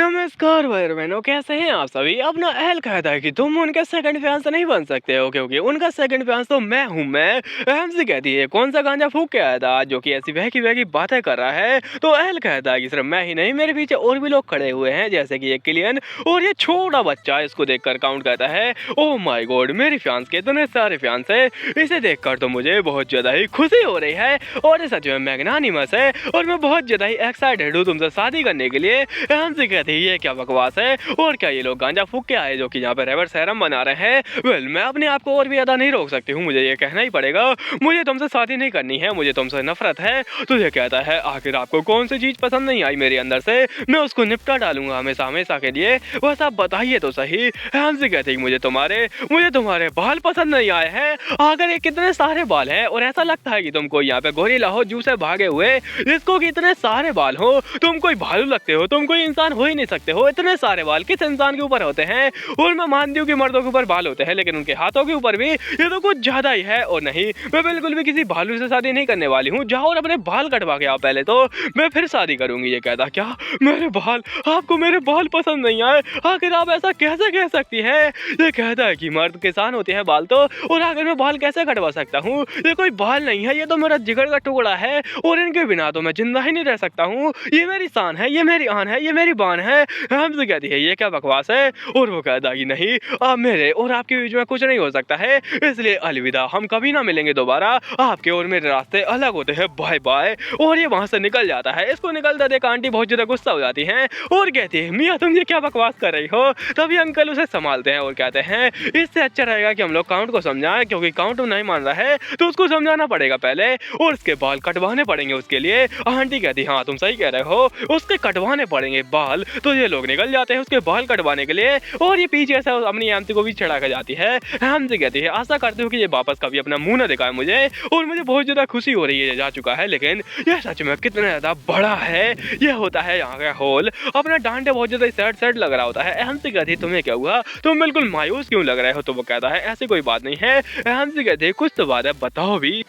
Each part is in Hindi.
नमस्कार भाई बहनों, कैसे हैं आप सभी। अपना अहल कहता है कि तुम उनके सेकंड फियांसे नहीं बन सकते हो क्योंकि उनका सेकंड फियांस तो मैं हूँ। मैं अहम से कहती है कौन सा गांजा फूक के आया था जो कि ऐसी बहकी बहकी बातें कर रहा है। तो अहल कहता है कि सिर्फ मैं ही नहीं, मेरे पीछे और भी लोग खड़े हुए हैं, जैसे कि ये किलियन और ये छोटा बच्चा। इसको देखकर काउंट करता है, ओ माय गॉड, मेरी फियांस के इतने सारे फियांस है। इसे देखकर तो मुझे बहुत ज्यादा ही खुशी हो रही है और ये सच में मैग्नानिमस है और मैं बहुत ज्यादा ही एक्साइटेड हूँ तुमसे शादी करने के लिए। अहम से कहती है ये क्या बकवास है और क्या ये लोग गांजा फूक के आए जो कि यहाँ पे रेवर सेरम बना रहे हैं। वेल, मैं अपने आप को और भी ज्यादा नहीं रोक सकती हूँ, मुझे ये कहना ही पड़ेगा, मुझे तुमसे शादी नहीं करनी है, मुझे तुमसे नफरत है। तो ये कहता है आखिर आपको कौन सी चीज पसंद नहीं आई मेरे अंदर से, मैं उसको निपटा डालूंगा हमेशा हमेशा के लिए, बस आप बताइए तो सही। अहम से कहती मुझे तुम्हारे बाल पसंद नहीं आए हैं। आखिर ये कितने सारे बाल हैं और ऐसा लगता है कि तुम कोई यहाँ पे गोरिल्ला हो जू से भागे हुए, जिसको कि इतने सारे बाल हो। तुम कोई भालू लगते हो, तुम कोई इंसान हो ही नहीं सकते हो। इतने सारे बाल किस इंसान के ऊपर होते हैं। और मैं मानती हूँ कि मर्दों के ऊपर बाल होते हैं, लेकिन उनके हाथों के ऊपर भी ये तो कुछ ज्यादा ही है। और नहीं, मैं बिल्कुल भी किसी भालू से शादी नहीं करने वाली हूँ। जाओ और अपने बाल कटवा के आओ पहले, तो मैं फिर शादी करूंगी। ये कहता क्या मेरे बाल, आपको मेरे बाल पसंद नहीं आए, आखिर आप ऐसा कैसे कह सकती है। ये कहता है कि मर्द किसान होते हैं बाल तो, और आखिर मैं बाल कैसे कटवा सकता हूँ। ये कोई बाल नहीं है, ये तो मेरा जिगर का टुकड़ा है और इनके बिना तो मैं जिंदा ही नहीं रह सकता हूँ। ये मेरी शान है, ये मेरी आन है, ये मेरी बान है। हमसे कहती है ये क्या बकवास है। और वो कहता कि नहीं, अब मेरे और आपके बीच में कुछ नहीं हो सकता है, इसलिए अलविदा, हम कभी ना मिलेंगे दोबारा, आपके और मेरे रास्ते अलग होते हैं, बाय बाय। और ये वहां से निकल जाता है। इसको निकलता देख आंटी बहुत ज्यादा गुस्सा हो जाती है और कहती है मियाँ तुम ये क्या बकवास कर रही हो। तभी अंकल उसे संभालते हैं और कहते हैं इससे अच्छा रहेगा कि हम लोग काउंट को समझाएं, क्योंकि काउंट नहीं मान रहा है तो उसको समझाना पड़ेगा पहले और उसके बाल कटवाने पड़ेंगे उसके लिए। आंटी कहती हाँ तुम सही कह रहे हो, उसके कटवाने पड़ेंगे बाल। तो ये लोग निकल जाते हैं उसके बाल कटवाने के लिए और ये पीछे से अपनी आंटी को भी चढ़ा कर जाती है। हमसे कहती है आशा करती हूँ कि ये वापस कभी अपना मुंह न दिखाए मुझे, और मुझे बहुत ज्यादा खुशी हो रही है ये जा चुका है, लेकिन ये सच में कितना ज्यादा बड़ा है। ये होता है यहाँ का होल, अपना डांटे बहुत ज्यादा सैड सैड लग रहा होता है। हमसे कहती है तुम्हें क्या हुआ, तुम बिल्कुल मायूस क्यों लग रहे हो। तो वो कहता है ऐसी कोई बात नहीं है। हमसे कहती है कुछ तो बात है, बताओ भी।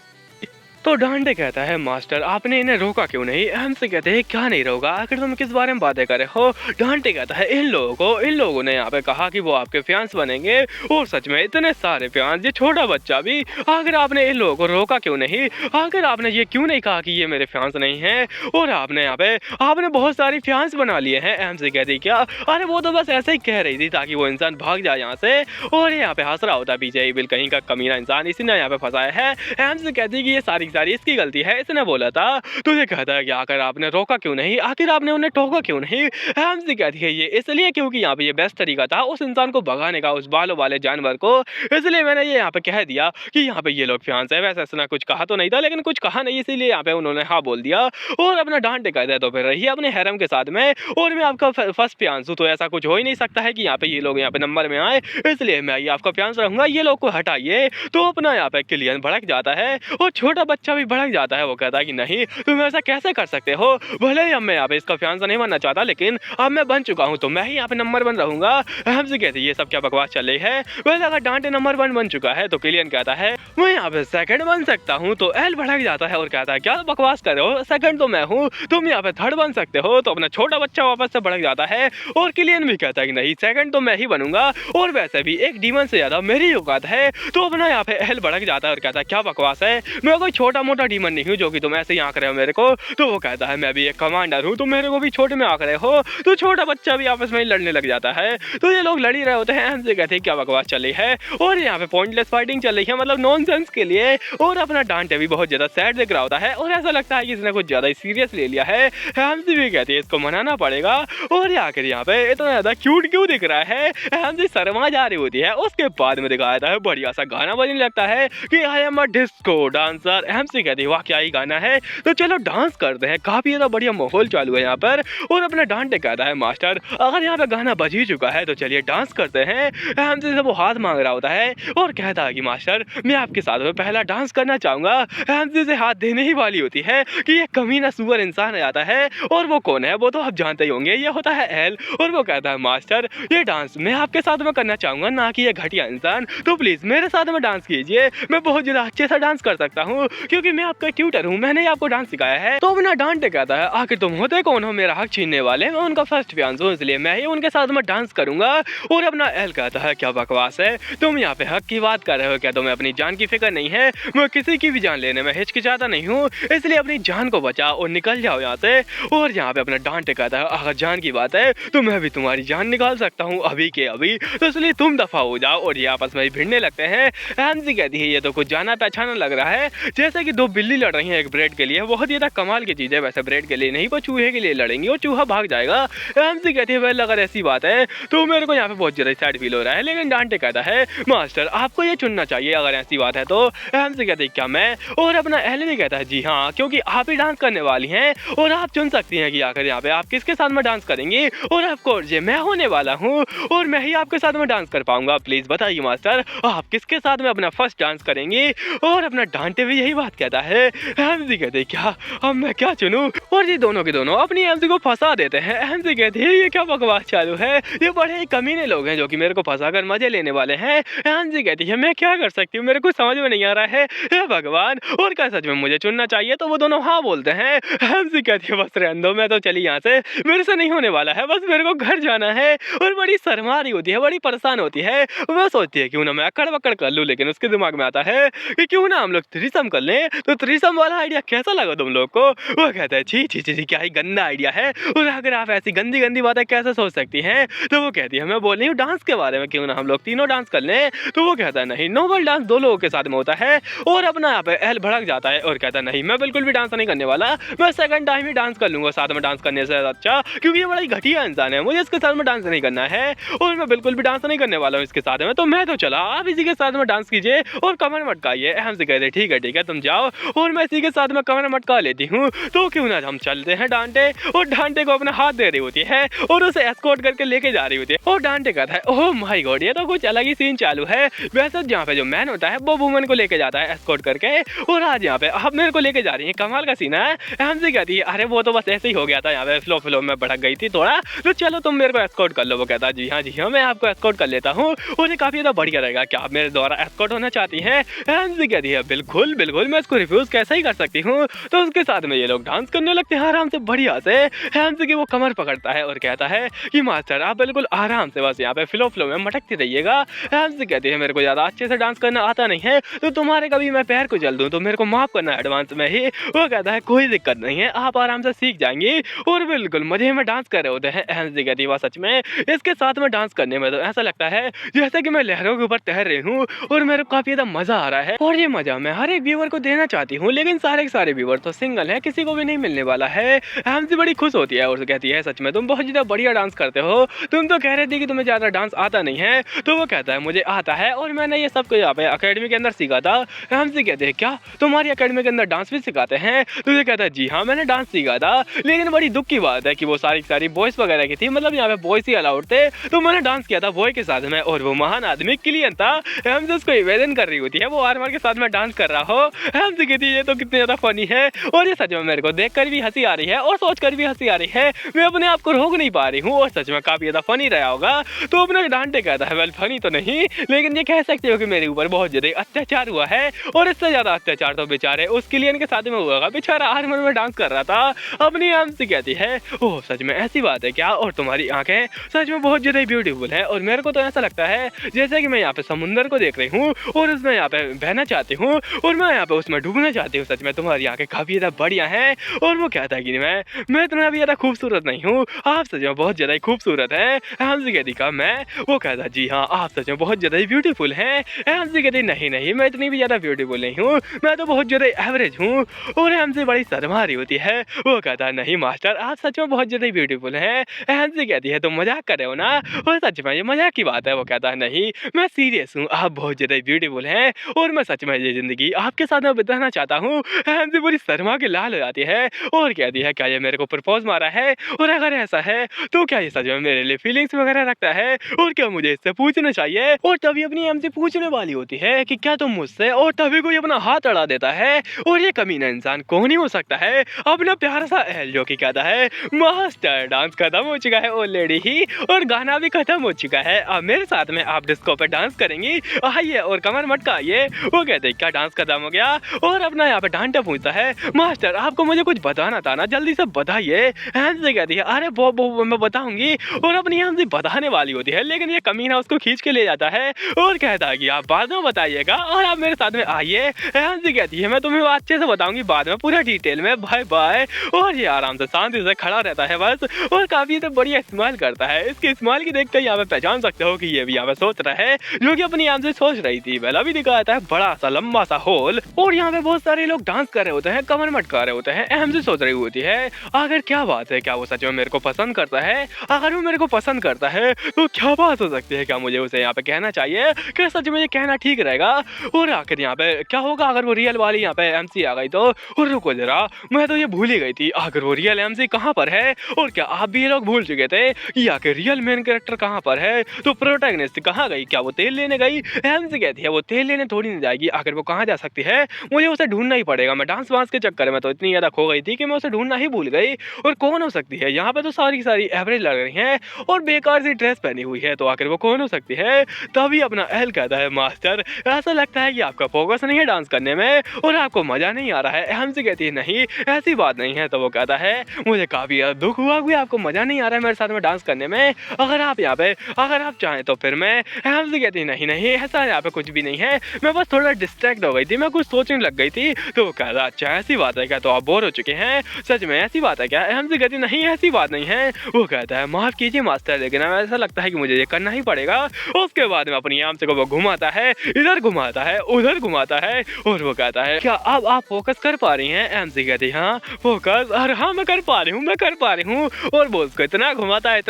तो डांटे कहता है मास्टर आपने इन्हें रोका क्यों नहीं। हमसे कहते हैं क्या नहीं रोका, आखिर तुम किस बारे में बातें कर रहे हो। डांटे कहता है इन लोगों ने यहाँ पे कहा कि वो आपके फियांस बनेंगे, और सच में इतने सारे फियांस, ये छोटा बच्चा भी। आखिर आपने इन लोगों को रोका क्यों नहीं, आखिर आपने ये क्यों नहीं कहा कि ये मेरे फियांस नहीं है, और आपने यहाँ पे आपने बहुत सारी फियांस बना लिए हैं। हमसे कहती क्या, अरे वो तो बस ऐसे ही कह रही थी ताकि वो इंसान भाग जाए यहाँ से, और यहाँ पे हंस रहा होता पीछे बिल कहीं का कमीना इंसान, इसी ने यहाँ पे फंसाया है। हमसे कहती कि ये सारी इसकी गलती है, इसने बोला था। तो ये कहता है कि आखिर आपने रोका क्यों नहीं, आखिर आपने उन्हें टोका क्यों नहीं। हमसे कहती है ये इसलिए क्योंकि यहाँ पे ये बेस्ट तरीका था उस इंसान को भगाने का, उस बालों वाले जानवर को, इसलिए मैंने ये यहाँ पे कह दिया कि यहाँ पे ये लोग फियांस है। वैसे इसने कुछ कहा तो नहीं था, लेकिन कुछ कहा नहीं, इसीलिए यहाँ पे उन्होंने हाँ बोल दिया और अपना डांटे कहते हैं तो फिर रहिए अपने हैरम के साथ में, और मैं आपका फर्स्ट फियांस हूँ, तो ऐसा कुछ हो ही नहीं सकता है कि यहाँ पे ये लोग यहाँ पे नंबर में आए, इसलिए मैं ये आपका फियांस रहूंगा, ये लोग को हटाइए। तो अपना यहाँ पे किलियन भड़क जाता है और छोटा बच्चा भी भड़क जाता है। वो कहता है कि नहीं तुम ऐसा कैसे कर सकते हो, भले ही अब मैं यहाँ पे इसका फियांसा नहीं बनना चाहता, लेकिन अब मैं बन चुका हूँ तो मैं ही यहाँ पे नंबर 1 रहूंगा। हमसे कहते ये सब क्या बकवास चल रही है। वैसे अगर डांटे नंबर 1 बन चुका है तो किलियन कहता है मैं यहाँ पे सेकंड बन सकता हूँ। तो एल भड़क जाता है और कहता है क्या बकवास कर रहे हो, सेकंड तो मैं हूँ, तुम यहाँ पे थर्ड बन सकते हो। तो अपना छोटा बच्चा वापस से भड़क जाता है और किलियन भी कहता है कि नहीं सेकंड तो मैं ही बनूंगा, और वैसे भी एक डीमन से ज्यादा मेरी औकात है। तो अपना यहाँ पे एल भड़क जाता है और कहता है क्या बकवास है, मैं कोई छोटा मोटा डीमन नहीं हूँ जो कि तुम ऐसे ही आंक रहे हो मेरे को। तो वो कहता है मैं भी एक कमांडर हूँ, तुम मेरे को भी छोटे में आंक रहे हो। तो छोटा बच्चा भी आपस में ही लड़ने लग जाता है। तो ये लोग लड़ ही रहे होते हैं। हमसे कहते हैं क्या बकवास चल रही है, और यहाँ पे पॉइंटलेस फाइटिंग चल रही है, मतलब नॉनसेंस के लिए। और अपना डांटे भी बहुत ज्यादा सैड दिख रहा होता है और ऐसा लगता है कि इसने कुछ ज्यादा ही सीरियस ले लिया है। हमसे भी कहती है इसको मनाना पड़ेगा। और आखिर यहाँ पे इतना ज्यादा क्यूट क्यों दिख रहा है, हमसे शर्मा जा रही होती है। उसके बाद में दिखाया जाता है बढ़िया सा गाना बजने लगता है कि I am a disco dancer. हमसे कहती है वाह क्या ही गाना है, तो चलो डांस करते हैं। काफी ज्यादा बढ़िया माहौल चालू है यहाँ पर। और अपना डांटे कहता है मास्टर अगर यहाँ पे गाना बज ही चुका है तो चलिए डांस करते हैं। हमसे वो हाथ मांग रहा होता है और कहता है कि मास्टर मैं आपके साथ में पहला डांस करना चाहूंगा। हमसे से हाथ देने ही वाली होती है कि ये कमीना सुअर इंसान आ जाता है, और वो कौन है वो तो आप जानते ही होंगे, ये होता है एल। और वो कहता है मास्टर ये डांस मैं आपके साथ में करना चाहूंगा, ना कि ये घटिया इंसान, तो प्लीज मेरे साथ में डांस कीजिए, मैं बहुत ज्यादा अच्छे से डांस कर सकता हूँ, क्योंकि मैं आपका ट्यूटर हूँ, मैंने आपको डांस सिखाया है। तो बिना डांटे कहता है आखिर तुम होते कौन हो मेरा हक छीनने वाले? मैं उनका फर्स्ट फियांसे हूँ, इसलिए मैं ही उनके साथ में डांस करूंगा। और अपना एल कहता है क्या बकवास है, तुम यहाँ पे हक की बात कर रहे हो क्या? तुम्हें अपनी जान की फिक्र नहीं है? मैं किसी की भी जान लेने में हिचकिचाता नहीं हूँ, इसलिए अपनी जान को बचाओ और निकल जाओ यहाँ से। और यहाँ पे अपना डांटे कहता है अगर जान की बात है तो मैं भी तुम्हारी जान निकाल सकता हूँ अभी के अभी, तो इसलिए तुम दफा हो जाओ। और ये आपस में भिड़ने लगते हैं। एमसी कहती है ये तो कुछ जाना पहचाना लग रहा है, जैसे कि दो बिल्ली लड़ रही हैं एक ब्रेड के लिए। बहुत ही कमाल की चीज है, वैसे ब्रेड के लिए नहीं वो चूहे के लिए लड़ेंगी और चूहा भाग जाएगा। एमसी कहती है वेल अगर ऐसी बात है तो मेरे को यहाँ पे बहुत ज्यादा सैड फील हो रहा है। लेकिन डांटे कहता है मास्टर आपको ये चुनना चाहिए अगर ऐसी बात है तो। एमसी कहती है क्या मैं? और अपना एल भी कहता है जी हाँ, क्योंकि आप ही डांस करने वाली हैं और आप चुन सकती हैं कि आखिर यहाँ पे आप किसके साथ में डांस करेंगी। और ऑफकोर्स ये मैं होने वाला हूँ और मैं ही आपके साथ में डांस कर पाऊंगा। प्लीज बताइए मास्टर आप किसके साथ में अपना फर्स्ट डांस करेंगी? और अपना डांटे भी यही बात कहता है। एमसी कहते हैं क्या अब मैं क्या चुनूं? और ये दोनों के दोनों अपनी एमसी को फंसा देते हैं। एमसी कहती है ये क्या बकवास चालू है, ये बड़े ही कमीने लोग हैं जो कि मेरे को फंसा कर मजे लेने वाले हैं। एमसी कहती है मैं क्या कर सकती हूँ, मेरे को समझ में नहीं आ रहा है हे भगवान। और क्या सच में मुझे चुनना चाहिए? तो वो दोनों हाँ बोलते हैं। एमसी कहती है बस रहने दो, मैं तो चली यहाँ से, मेरे से नहीं होने वाला है, बस मेरे को घर जाना है। और बड़ी शर्मा रही होती है, बड़ी परेशान होती है। वो सोचती है क्यों ना मैं अकड़ बकड़ कर लूँ, लेकिन उसके दिमाग में आता है कि क्यों ना हम लोग थ्रीसम कर लें। तो थ्रीसम वाला आइडिया कैसा लगा तुम लोग को? वो कहता है छी छी छी क्या ही गंदा आइडिया है, और अगर आप ऐसी गंदी गंदी बातें कैसे सोच सकती हैं? तो वो कहती है मैं बोल रही हूँ डांस के बारे में, क्यों ना हम लोग तीनों डांस कर लें। तो वो कहता है नहीं, नॉर्मल डांस दो लोगों के साथ में होता है। और अपना यहाँ पे एल भड़क जाता है और कहता है नहीं मैं बिल्कुल भी डांस नहीं करने वाला, मैं सेकंड टाइम ही डांस कर लूंगा साथ में डांस करने से अच्छा, क्योंकि ये बड़ा ही घटिया इंसान है, मुझे इसके साथ में डांस नहीं करना है और मैं बिल्कुल भी डांस नहीं करने वाला हूँ इसके साथ में। तो मैं तो चला, आप इसी के साथ में डांस कीजिए और कमर मटकाइए। हमसे कहते ठीक है तुम जाओ और मैं इसी के साथ में कमर मटका लेती हूँ। तो क्यों ना हम चलते हैं। डांटे और डांटे को अपना हाथ दे रही होती है और उसे एस्कॉर्ट करके लेके जा रही होती है। और डांटे कहता है ओह माय गॉड ये तो कुछ अलग ही सीन चालू है। वैसे जहाँ पे जो मैन होता है वो वुमन को लेके जाता है एस्कॉर्ट करके, और आज यहाँ पे आप मेरे को लेके जा रही है, कमाल का सीन है। हमसे कहती है अरे वो तो बस ऐसे ही हो गया था, यहाँ पे फ्लो में भड़क गई थी थोड़ा, तो चलो तुम मेरे को एस्कॉर्ट कर लो। वो कहता है जी हाँ मैं आपको एस्कॉर्ट कर लेता हूँ और ये काफी ज्यादा बढ़िया रहेगा, क्या आप मेरे द्वारा एस्कॉर्ट होना चाहती हैं? हमसे कहती है बिल्कुल बिल्कुल, मैं इसको रिफ्यूज कैसे ही कर सकती हूँ। तो उसके साथ में ये लोग डांस करने लगते हैं आराम से बढ़िया से। हमसे की वो कमर पकड़ता है और कहता है कि मास्टर आप बिल्कुल आराम से बस यहाँ पे फ्लो में मटकती रहिएगा। हमसे कहती है मेरे को ज्यादा अच्छे से डांस करना आता नहीं है, तो तुम्हारे कभी मैं पैर को जल दूं तो मेरे को माफ करना एडवांस में ही। वो कहता है कोई दिक्कत नहीं है, आप आराम से सीख जाएंगे। और बिल्कुल मजे में डांस कर रहे होते हैं। हमसे कहती है सच में इसके साथ में डांस करने में तो ऐसा लगता है जैसे कि मैं लहरों के ऊपर तैर रही हूँ और मेरे को काफी ज्यादा मजा आ रहा है। और ये मजा मैं हर एक व्यूअर को देना चाहती हूँ, लेकिन सारे के सारे व्यूअर तो सिंगल है, किसी को भी नहीं मिलने वाला है। हमसे बड़ी खुश होती है और कहती है सच में तुम बहुत ज्यादा बढ़िया डांस करते हो, तुम तो कह रहे थे कि तुम्हें ज्यादा डांस आता नहीं है। तो वो कहता है मुझे आता है और मैंने ये सब कुछ यहाँ पे अकेडमी के अंदर सीखा था। हमसे कहते हैं क्या तुम्हारी अकेडमी के अंदर डांस भी सिखाते हैं? तो ये कहता है जी हाँ मैंने डांस सीखा था, लेकिन बड़ी दुख की बात है कि वो सारी बॉयज वगैरह की थी, मतलब यहाँ पे बॉयज ही अलाउड थे। तो मैंने डांस किया था बॉय के साथ में और वो महान आदमी क्लियन था। हमसे उसको निवेदन कर रही होती है वो आर्मर के साथ में डांस कर रहा हो। हमसे कहती है ये तो कितनी ज्यादा फनी है, और ये सच में मेरे को देखकर भी हंसी आ रही है और सोचकर भी हंसी आ रही है, मैं अपने आप को रोक नहीं पा रही हूँ और सच में काफी ज्यादा फनी रहा होगा। तो अपना डांटे कहता है वेल फनी तो नहीं, लेकिन ये कह सकते हो कि मेरे ऊपर बहुत ज्यादा अत्याचार हुआ है, और इससे ज्यादा अत्याचार तो बेचारे उस क्लियन के साथ में हुआ, बेचारा आर्मर में डांस कर रहा था। अपनी हमसे कहती है ओह सच में ऐसी बात है क्या, और तुम्हारी आंखें सच में बहुत ज्यादा ब्यूटीफुल है, और मेरे को तो ऐसा लगता है जैसे कि मैं यहाँ पे समुंदर को देख रही हूँ और उसमें यहाँ पे बहना चाहती हूँ और मैं यहाँ पे उसमें डूबना चाहती हूँ। सच में तुम्हारी आंखें काफी ज्यादा बढ़िया हैं। और वो कहता है कि मैं इतना भी ज्यादा खूबसूरत नहीं हूँ, आप सच में बहुत ज्यादा खूबसूरत है। हमसे कहती का मैं? वो कहता जी हाँ आप सच में बहुत ज्यादा ब्यूटीफुल हैं। हमसे कहती नहीं मैं इतनी भी ज्यादा ब्यूटीफुल नहीं हूँ, मैं तो बहुत ज्यादा एवरेज हूँ। और हमसे बड़ी शर्मा रही होती है। वो कहता है नहीं मास्टर आप सच में बहुत ज्यादा ब्यूटीफुल हैं। हमसे कहती है तुम मजाक कर रहे हो ना, और सच में ये मजाक की बात है। वो कहता है नहीं मैं सीरियस हूँ, आप बहुत ज्यादा ब्यूटीफुल हैं और मैं सच में ये जिंदगी आपके साथ में बिताना चाहता हूँ। हमसे बड़ी शर्मा के लाल हो जाती है और कहती है क्या ये मेरे को प्रपोज मारा है, और अगर ऐसा है तो क्या ये सच में मेरे लिए फीलिंग्स वगैरह रखता है, और क्या मुझे इससे पूछना चाहिए। और तभी अपनी हमसे पूछने वाली होती है कि क्या तुम मुझसे, और तभी कोई अपना हाथ अड़ा देता है और ये कमीना इंसान कौन ही हो सकता है, अपना प्यारा सा एल जो कि कहता है मास्टर डांस खत्म हो चुका है ऑलरेडी ही और गाना भी खत्म हो चुका है, अब मेरे साथ में आप डिस्को पे डांस करेंगी, आइए और कमर मटकाइए। वो कहते क्या डांस खत्म हो गया, और अपना यहाँ पे डांटा पूछता है, मास्टर आपको मुझे कुछ बताना था ना, जल्दी से बताइए। हैंसी कहती है, अरे वो मैं बताऊंगी, और अपनी हैंसी बताने वाली होती है, लेकिन ये कमीना उसको खींच के ले जाता है और कहता है कि आप बाद में बताइएगा और आप मेरे साथ में आइए। हैंसी कहती है, मैं तुम्हें अच्छे से बताऊंगी बाद में, पूरा डिटेल में, बाय बाय। और ये आराम से शांति से खड़ा रहता है बस, और काफी तो बढ़िया इस्तेमाल करता है। इसके इस्तेमाल की देखकर यहाँ पे पहचान सकते हो कि ये भी यहाँ पे सोच रहा है जो कि अपनी आम से सोच रही थी। पहला भी दिखाता है बड़ा सा लंबा सा हॉल, और यहाँ पे बहुत सारे लोग डांस कर रहे होते हैं, कमर मटका रहे होते हैं। अहम से सोच रही होती है, आखिर क्या बात है, क्या वो सच में मेरे को पसंद करता है? अगर वो मेरे को पसंद करता है तो क्या बात हो सकती है, क्या मुझे उसे यहाँ पे कहना चाहिए, क्या सच में ये कहना ठीक रहेगा? और आखिर यहाँ पे क्या होगा अगर वो रियल वाली यहाँ पे एमसी आ गई तो? और रुको जरा, मैं तो ये भूल ही गई थी, आखिर वो रियल एमसी कहाँ पर है? और क्या आप भी ये लोग भूल चुके थे कि आखिर रियल मेन कैरेक्टर कहाँ पर है? तो प्रोटैगनिस्ट कहाँ गई? क्या वो तेल लेने गई? एमसी कहती है, वो तेल लेने थोड़ी नहीं जाएगी, आखिर वो कहाँ जा सकती है? मुझे उसे ढूंढना ही पड़ेगा। मैं डांस वांस के चक्कर में तो इतनी ज्यादा खो गई थी कि मैं उसे ढूंढना ही भूल गई। और कौन हो सकती है? यहाँ पे तो सारी सारी एवरेज लग रही हैं और बेकार सी ड्रेस पहनी हुई है, तो आखिर वो कौन हो सकती है? तभी अपना एल कहता है, मास्टर ऐसा लगता है कि आपका फोकस नहीं है डांस करने में और आपको मजा नहीं आ रहा है। हमसे कहती है, नहीं ऐसी बात नहीं है। तो वो कहता है, मुझे काफी दुख हुआ कि आपको मजा नहीं आ रहा है मेरे साथ में डांस करने में, अगर आप यहाँ पे अगर आप चाहें तो फिर मैं। हमसे कहती है, नहीं नहीं ऐसा यहाँ पे कुछ भी नहीं है, मैं बस थोड़ा डिस्ट्रैक्ट हो गई थी, मैं कुछ सोचने लग गई थी। तो वो कहता, अच्छा ऐसी बात है क्या? तो आप बोर हो चुके हैं? सच में ऐसी बात है क्या? हमसे कहती, नहीं ऐसी बात नहीं है। वो कहता है, माफ कीजिए मास्टर, लेकिन ऐसा लगता है कि मुझे ये करना ही पड़ेगा। उसके बाद में अपनी आम से को वो घुमाता है, इधर घुमाता है, उधर घुमाता है, और वो कहता है, क्या अब आप फोकस कर पा रही हैं? एमसी कहती है, हाँ फोकस, अरे हाँ मैं कर पा रही हूँ, मैं कर पा रही हूँ। और वो उसको इतना घुमाता है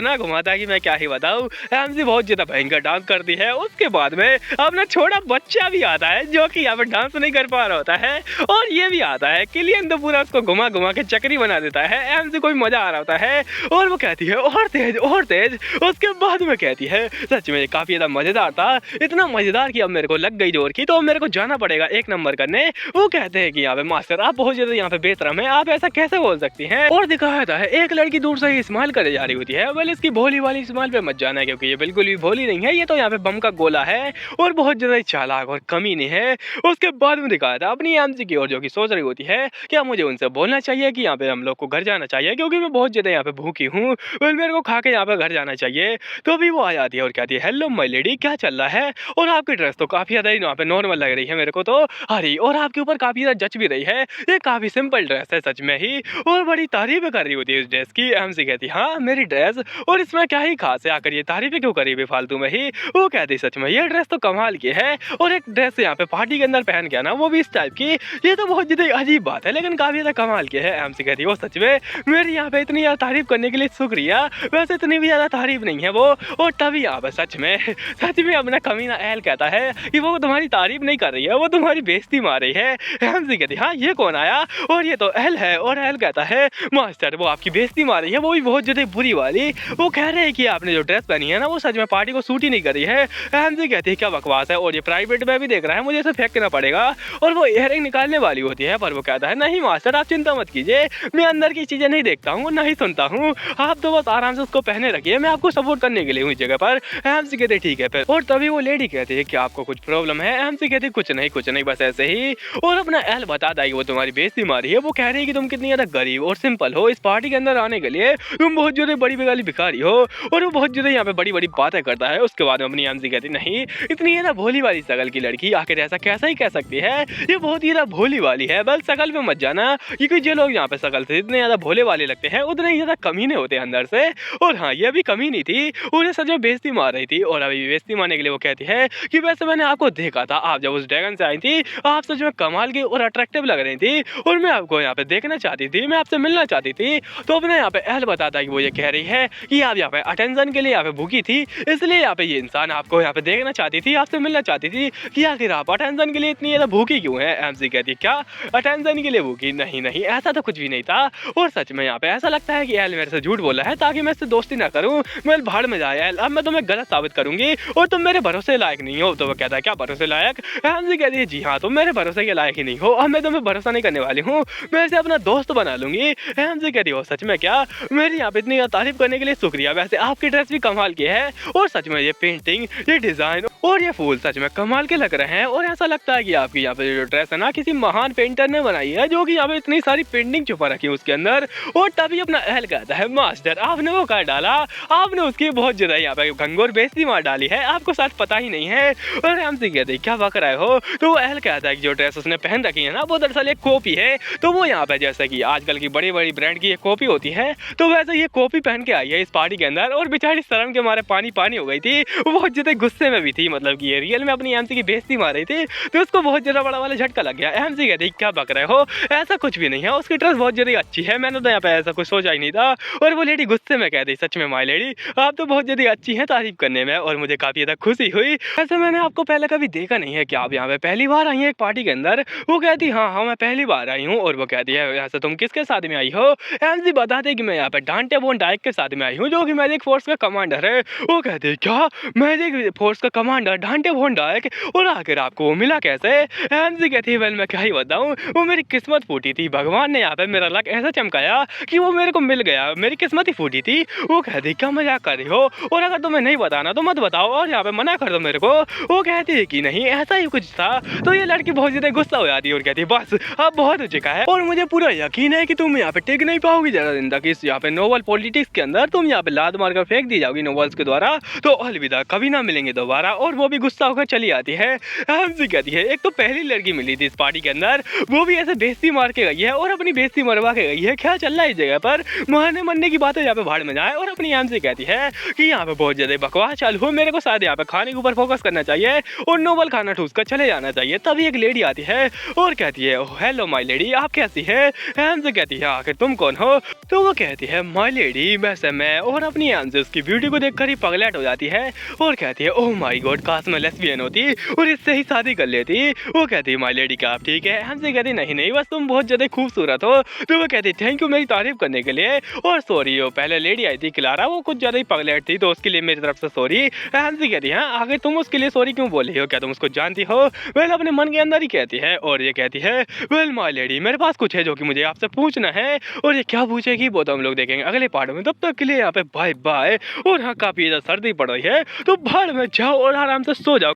कि मैं क्या ही बताऊँ। एमसी बहुत ज्यादा भयंकर डांस करती है। उसके बाद में अपना छोटा बच्चा भी आता है जो कि यहाँ पे डांस नहीं कर पा रहा होता है, और ये भी आता है, किलियन तो पूरा उसको घुमा घुमा के चक्री बना देता है। एमसी को भी मजा आ रहा होता है, और वो कहती है, और तेज और तेज। उसके बाद में कहती है, सच में काफी ज्यादा मजेदार था, इतना मजेदार कि अब मेरे को लग गई जोर की, तो मेरे को जाना पड़ेगा एक नंबर करने। वो कहते हैं कि यहाँ पे मास्टर आप बहुत ज्यादा यहाँ पे बेहतरम है, आप ऐसा कैसे बोल सकती हैं? और दिखाया था है एक लड़की दूर से ही इस्तेमाल करे जा रही होती है। वेल इसकी भोली वाली इस्तेमाल पे मत जाना, क्योंकि ये बिल्कुल भी भोली नहीं है, ये तो यहाँ पे बम का गोला है और बहुत ज्यादा चालाक और कमीनी है। उसके बाद में दिखाया था अपनी एमसी की ओर जो की सोच रही होती है, क्या मुझे उनसे बोलना चाहिए कि यहाँ पे हम लोग को घर जाना चाहिए, क्योंकि मैं बहुत ज्यादा यहाँ पे भूखी हूँ, वेल मेरे को खा के यहाँ पे घर जाना चाहिए। तो भी वो आ जाती है और कहती है, हेलो माय लेडी, क्या चल रहा है? और आपकी ड्रेस तो काफी ज्यादा यहाँ पे नॉर्मल लग रही है मेरे को तो, अरे और आपके ऊपर काफी ज्यादा जच भी रही है, ये काफी सिंपल ड्रेस है सच में ही, और बड़ी तारीफ कर रही होती है इस ड्रेस की। एमसी कहती है, हाँ मेरी ड्रेस, और इसमें क्या ही खास है, आकर ये तारीफें क्यों करी बेफालतू में ही? वो कहती सच में ये ड्रेस तो कमाल की है, और एक ड्रेस यहाँ पे पार्टी के अंदर पहन के ना, वो भी इस टाइप की, ये तो बहुत ज्यादा अजीब बात है, लेकिन काफी ज्यादा कमाल की है। एमसी कहती है, वो सच में मेरी यहाँ पे इतनी ज्यादा तारीफ करने के लिए शुक्रिया, वैसे इतनी भी ज्यादा तारीफ नहीं है वो। और तभी यहाँ पे सच में अपना कमीना एल कहता है कि वो तुम्हारी तारीफ नहीं कर रही है, वो तुम्हारी बेइज्जती मार रही है। एमसी कहती है, हाँ ये कौन आया? और ये तो एल है। और एल कहता है, मास्टर वो आपकी बेइज्जती मार रही है, वो भी बहुत ज्यादा बुरी वाली। वो कह रहे हैं कि आपने जो ड्रेस पहनी है ना, वो सच में पार्टी को सूट ही नहीं कर रही है। एमसी कहती है, क्या बकवास है, और ये प्राइवेट में भी देख रहा है, मुझे इसे फेंकना पड़ेगा। और वो इयररिंग निकालने वाली होती है, पर वो कहता है, नहीं मास्टर आप चिंता मत कीजिए, मैं अंदर की चीजें नहीं देखता हूँ, नहीं सुनता हूँ, आप तो बस आराम से उसको पहने रखिए, मैं आपको सपोर्ट करने के लिए हूँ इस जगह पर। एमसी कहते ठीक है फिर। और तभी वो लेडी कहती है कि आपको कुछ प्रॉब्लम है? एमसी कहती कुछ नहीं बस ऐसे ही। और अपना एल बताता है कि वो तुम्हारी बेइज्जती मारी है, वो कह रही है कि तुम कितनी ज्यादा गरीब और सिंपल हो, इस पार्टी के अंदर आने के लिए तुम बहुत ज्यादा बड़ी वाली भिखारी हो, और वो बहुत ज्यादा यहाँ पे बड़ी बड़ी बातें करता है। उसके बाद में अपनी एमसी कहती नहीं, इतनी ज्यादा भोली वाली शकल की लड़की आखिर ऐसा कैसा ही कह सकती है, ये बहुत ज्यादा भोली वाली है। बस शकल पे मत जाना, क्योंकि जो लोग यहाँ पे शकल से इतने ज्यादा भोले वाले लगते हैं, उतने ही ज्यादा कमीने होते हैं अंदर से। और हाँ ये भी कमीनी थी, उन्हें सच में बेइज्जती मार रही थी। और अभी बेइज्जती मारने के लिए वो कहती है कि वैसे मैंने आपको देखा था, आप जब उस ड्रैगन से आई थी, आप सच में कमाल की और अट्रैक्टिव लग रही थी, और मैं आपको यहाँ पे देखना चाहती थी, मैं आपसे मिलना चाहती थी। तो अपने यहाँ पे एल बताता है कि वो ये कह रही है कि आप यहाँ पे अटेंशन के लिए यहाँ पे भूखी थी, इसलिए यहाँ पे ये इंसान आपको यहाँ पे देखना चाहती थी, आपसे मिलना चाहती थी, कि आखिर आप अटेंशन के लिए इतनी ज्यादा भूखी क्यों है? एमसी कहती है, क्या अटेंशन के लिए भूखी? नहीं ऐसा तो कुछ भी नहीं था। और सच में यहाँ पे ऐसा लगता है कि एल मेरे से झूठ बोला है ताकि मैं इससे दोस्ती ना करूँ, मैं भाड़ में जाए एल, अब मैं तुम्हें गलत साबित करूंगी और तुम मेरे भरोसे लायक नहीं हो। तो वो कहता है, क्या भरोसे लायक? एमसी कहती है, जी हाँ तुम मेरे भरोसे के लायक ही नहीं हो, अब मैं तुम्हें भरोसा नहीं करने वाली हूँ, मैं इसे अपना दोस्त बना लूंगी। एमसी कहती हो, सच में क्या? मेरी यहाँ पे इतनी तारीफ करने के लिए शुक्रिया, वैसे आपकी ड्रेस भी कमाल की है, और सच में ये पेंटिंग, ये डिजाइन और ये फूल सच में कमाल के लग रहे हैं, और ऐसा लगता है कि आपकी यहाँ पे ये जो ड्रेस है ना किसी महान पेंटर ने बनाई है, जो कि यहाँ पे इतनी सारी पेंटिंग छुपा रखी है उसके अंदर। और तभी अपना एहल कहता है मास्टर आपने वो कर डाला, आपने उसकी बहुत ज्यादा यहाँ पे घंघोर बेइज्जती मार डाली है, आपको शायद पता ही नहीं है। और हमसे कहते क्या बक रहे हो। तो वो एहल कहता है कि जो ड्रेस उसने पहन रखी है ना वो दरअसल एक कॉपी है। तो वो यहाँ पे जैसे कि आजकल की बड़ी बड़ी ब्रांड की एक कॉपी होती है, तो वैसे ये कॉपी पहन के आई है इस पार्टी के अंदर। और बेचारी शर्म के मारे पानी पानी हो गई थी, वो बहुत ज्यादा गुस्से में भी थी, मतलब कि ये रियल में अपनी एमसी की बेइज्जती मार रही थी, तो उसको बहुत ज्यादा बड़ा वाला झटका लग गया। एमसी कहती क्या बक रहे हो, ऐसा कुछ भी नहीं है, उसकी ड्रेस बहुत ज्यादा अच्छी है, मैंने तो यहाँ पे ऐसा कुछ सोचा ही नहीं था। और वो लेडी गुस्से में कहती सच में माय लेडी आप तो बहुत ज्यादा अच्छी हैं तारीफ करने में, और मुझे काफी ज्यादा खुशी हुई। ऐसे मैंने आपको पहले कभी देखा नहीं है, क्या आप यहाँ पे पहली बार आई हैं एक पार्टी के अंदर। वो कहती हाँ मैं पहली बार आई हूँ। और वो कहती है यहाँ से तुम किसके साथ में आई हो। एमसी बताते कि मैं यहाँ पे डांटे वॉन डाइक के साथ में आई हूँ, जो कि मैजिक फोर्स का कमांडर है। वो कहते हैं क्या मैजिक फोर्स का कमांडर डांटे वॉन डाइक, और आखिर आपको वो मिला कैसे। एमसी कहती है वेल मैं क्या ही बताऊँ, वो मेरी किस्मत फूटी थी, भगवान ने यहाँ पे मेरा लक ऐसा चमकाया कि वो मेरे को मिल गया, मेरी किस्मत ही फूटी थी। वो कहती क्या मजाक कर रही हो, और अगर तुम्हें नहीं बताना तो मत बताओ, और यहाँ पे मना कर दो मेरे को। वो कहती है कि नहीं ऐसा ही कुछ था। तो ये लड़की बहुत ज्यादा गुस्सा हो जाती है और कहती है बस अब बहुत हो चुका है, और मुझे पूरा यकीन है कि तुम यहाँ पे टिक नहीं पाओगी ज्यादा दिन तक इस यहाँ पे नोबल पॉलिटिक्स के अंदर, तुम यहाँ पे लात मारकर फेंक दी जाओगी नोबल्स के द्वारा, तो अलविदा कभी ना मिलेंगे दोबारा। और वो भी गुस्सा होकर चली आती है। हमसे कहती है एक तो पहली लड़की मिली थी इस पार्टी के अंदर, वो भी ऐसे बेइज्जती मार के गई है और अपनी बेइज्जती मरवा के गई है। क्या चल रहा है इस जगह पर, मारने मरने की बातें यहाँ पे भाड़ में जाए। और अपनी हमसे कहती है कि यहाँ पे बहुत ज्यादा बकवास चालू हो, मेरे को शायद यहाँ पे खाने के ऊपर फोकस करना चाहिए और नोबल खाना ठूस कर चले जाना चाहिए। तभी एक लेडी आती है और कहती है हेलो माय लेडी आप कैसी है। हमसे कहती है आखिर तुम कौन हो। तो वो कहती है माय लेडी वैसे मैं, और अपनी हमसे उसकी ब्यूटी को देखकर ही पगलेट हो जाती है और कहती है ओह माय गॉड काश मैं लेस्बियन होती और इससे ही शादी कर लेती। वो कहती है माय लेडी क्या आप ठीक है। हमसे कहती नहीं नहीं बस तुम बहुत ज्यादा खूबसूरत हो। तो वो कहती थैंक यू मेरी तारीफ करने के लिए, और सॉरी वो पहले लेडी आई थी क्लारा, वो कुछ ज्यादा ही पगलेट थी, तो उसके लिए मेरी तरफ से सॉरी। हमसे कहती है आखिर तुम उसके लिए सॉरी क्यों बोली हो, क्या तुम उसको जानती हो। वेल अपने मन के अंदर ही कहती है, और ये कहती है वेल माय लेडी मेरे पास कुछ है जो कि मुझे आपसे पूछना है, और ये क्या पूछेगी वो तो हम लोग देखेंगे अगले पार्ट में। तब तक के लिए यहाँ पे बाय बाय। और हाँ काफी ज्यादा सर्दी पड़ रही है, तो भाड़ में जाओ और आराम से सो जाओ।